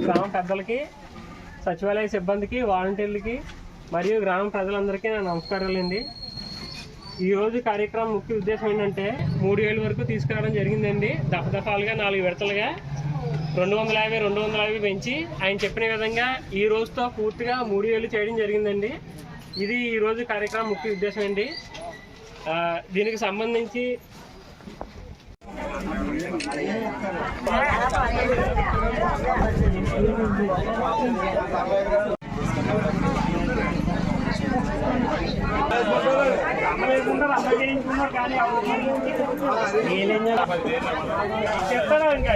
గ్రామ పెద్దలకి, సచివాలయ సిబ్బందికి, వాలంటీర్లకి మరియు గ్రామ ప్రజలందరికీ నా నమస్కారాలండి. ఈరోజు కార్యక్రమం ముఖ్య ఉద్దేశం ఏంటంటే 3000 వరకు తీసుకురావడం జరిగిందండి. దఫాలుగా 4 విడతలుగా 250 పెంచి ఆయన చెప్పిన విధంగా ఈ రోజుతో పూర్తిగా 3000 చేయడం జరిగిందండి. ఇది ఈరోజు కార్యక్రమం ముఖ్య ఉద్దేశం అండి. దీనికి సంబంధించి చెప్తారా ఇంకా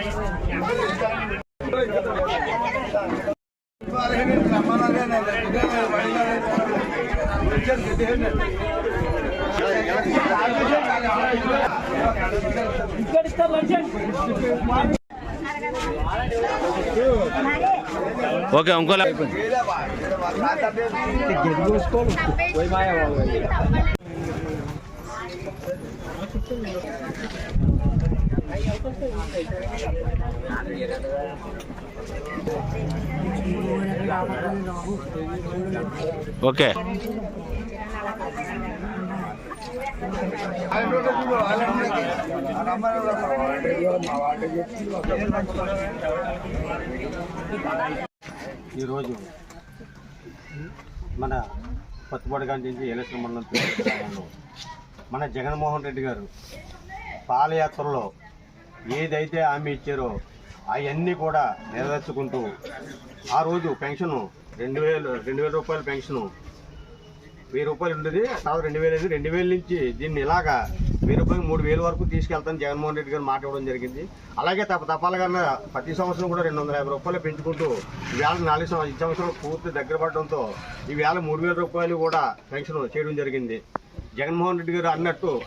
ఓకే ఇంకోలా ఓకే ఈరోజు మన పత్తిపాడు నుంచి ఎలక్షన్ మండలం మన జగన్మోహన్ రెడ్డి గారు పాదయాత్రలో ఏదైతే హామీ ఇచ్చారో అవన్నీ కూడా నెరవేర్చుకుంటూ ఆ రోజు పెన్షను 2000 రూపాయల పెన్షను 1000 రూపాయలు ఉండేది, తర్వాత 2000 నుంచి దీన్ని ఇలాగా 1000 రూపాయలు 3000 వరకు తీసుకెళ్తాను జగన్మోహన్ రెడ్డి గారు మాట ఇవ్వడం జరిగింది. అలాగే తపాలుగా ప్రతి సంవత్సరం కూడా 250 రూపాయలు పెంచుకుంటూ ఈవేళ 4 సంవత్సరాలు పూర్తి దగ్గర పడడంతో ఈవేళ 3000 రూపాయలు కూడా పెన్షన్ చేయడం జరిగింది. జగన్మోహన్ రెడ్డి గారు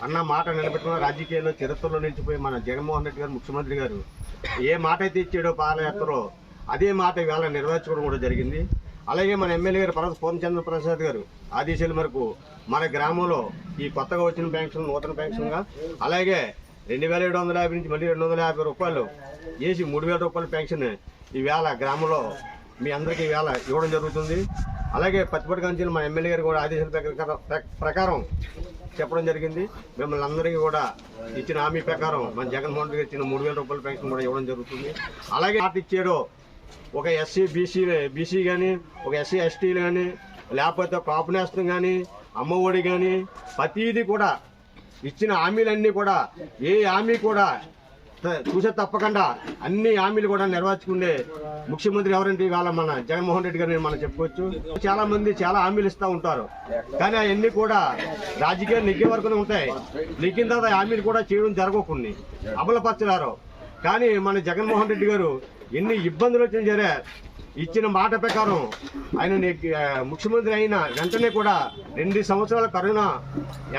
అన్న మాట నిలబెట్టుకున్న రాజకీయాల్లో చరిత్రలో నిలిచిపోయి మన జగన్మోహన్ రెడ్డి గారు ముఖ్యమంత్రి గారు ఏ మాట అయితే ఇచ్చాడో పాదయాత్రలో అదే మాట ఈవేళ నెరవేర్చుకోవడం కూడా జరిగింది. అలాగే మన ఎమ్మెల్యే గారు పూర్ణచంద్ర ప్రసాద్ గారు ఆదేశాల మేరకు మన గ్రామంలో ఈ కొత్తగా వచ్చిన పెన్షన్ నూతన పెన్షన్గా అలాగే 2750 నుంచి మళ్ళీ 250 రూపాయలు చేసి 3000 రూపాయల పెన్షన్ ఈవేళ గ్రామంలో మీ అందరికీ ఈవేళ ఇవ్వడం జరుగుతుంది. అలాగే పత్తిపాడు నుంచి మన ఎమ్మెల్యే గారు కూడా ఆదేశాల ప్రకారం చెప్పడం జరిగింది. మిమ్మల్ని అందరికీ కూడా ఇచ్చిన హామీ ప్రకారం మన జగన్మోహన్ రెడ్డి గారు ఇచ్చిన 3000 రూపాయల పెన్షన్ కూడా ఇవ్వడం జరుగుతుంది. అలాగే మాట ఇచ్చాడో ఒక ఎస్సీ బీసీ కానీ ఒక ఎస్సీ ఎస్టీలు కానీ లేకపోతే కాపు నేస్తం కానీ అమ్మఒడి కానీ ప్రతిదీ కూడా ఇచ్చిన హామీలన్నీ కూడా ఏ హామీ కూడా చూసే తప్పకుండా అన్ని హామీలు కూడా నెరవేర్చుకునే ముఖ్యమంత్రి ఎవరంటే ఇవాళ మన జగన్మోహన్ రెడ్డి గారిని మనం చెప్పుకోవచ్చు. చాలా మంది చాలా హామీలు ఇస్తూ ఉంటారు, కానీ అవన్నీ కూడా రాజకీయాలు నెగ్గే వరకునే ఉంటాయి. నెగ్గిన తర్వాత హామీలు కూడా చేయడం జరగకుండా అమలుపరచలేరు. కానీ మన జగన్మోహన్ రెడ్డి గారు ఎన్ని ఇబ్బందులు వచ్చినా సరే ఇచ్చిన మాట ప్రకారం ఆయన ముఖ్యమంత్రి అయిన వెంటనే కూడా 2 సంవత్సరాల కరోనా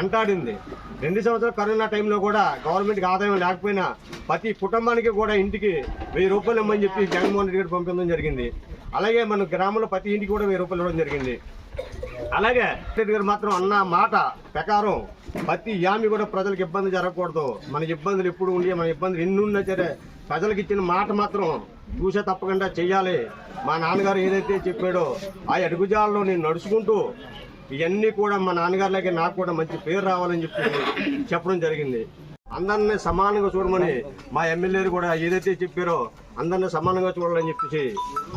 ఎంటాడింది. 2 సంవత్సరాల కరోనా టైంలో కూడా గవర్నమెంట్కి ఆదాయం లేకపోయినా ప్రతి కుటుంబానికి కూడా ఇంటికి 1000 రూపాయలు ఇవ్వమని చెప్పి జగన్మోహన్ రెడ్డి గారు పంపించడం జరిగింది. అలాగే మన గ్రామంలో ప్రతి ఇంటికి కూడా 1000 రూపాయలు ఇవ్వడం జరిగింది. అలాగే రెడ్డి గారు మాత్రం అన్న మాట ప్రకారం ప్రతి హామీ కూడా ప్రజలకు ఇబ్బంది జరగకూడదు, మన ఇబ్బందులు ఎప్పుడు ఉండి మన ఇబ్బందులు ఎన్ని ఉన్నా సరే ప్రజలకు ఇచ్చిన మాట మాత్రం చూసే తప్పకుండా చెయ్యాలి. మా నాన్నగారు ఏదైతే చెప్పాడో ఆ అడుగుజాలలో నేను నడుచుకుంటూ ఇవన్నీ కూడా మా నాన్నగారిలాగే నాకు కూడా మంచి పేరు రావాలని చెప్పి చెప్పడం జరిగింది. అందరినీ సమానంగా చూడమని మా ఎమ్మెల్యేలు కూడా ఏదైతే చెప్పారో అందరినీ సమానంగా చూడాలని చెప్పేసి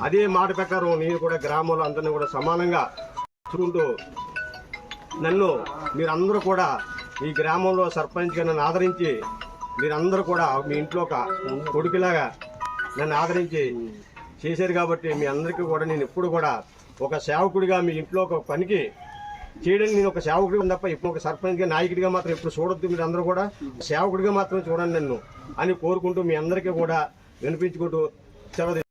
అదే మాట ప్రకారం నేను కూడా గ్రామంలో అందరినీ కూడా సమానంగా చూసుకుంటూ నన్ను మీరందరూ కూడా ఈ గ్రామంలో సర్పంచ్గా నన్ను ఆదరించి మీరందరూ కూడా మీ ఇంట్లో ఒక కొడుకులాగా నన్ను ఆదరించి చేశారు. కాబట్టి మీ అందరికీ కూడా నేను ఎప్పుడు కూడా ఒక సేవకుడిగా మీ ఇంట్లో ఒక పనికి చేయడానికి నేను ఒక సేవకుడిగా తప్ప ఇప్పుడు ఒక సర్పంచ్గా నాయకుడిగా మాత్రం ఎప్పుడు చూడొద్దు. మీరు అందరూ కూడా సేవకుడిగా మాత్రం చూడండి నన్ను అని కోరుకుంటూ మీ అందరికీ కూడా వినిపించుకుంటూ సెలవు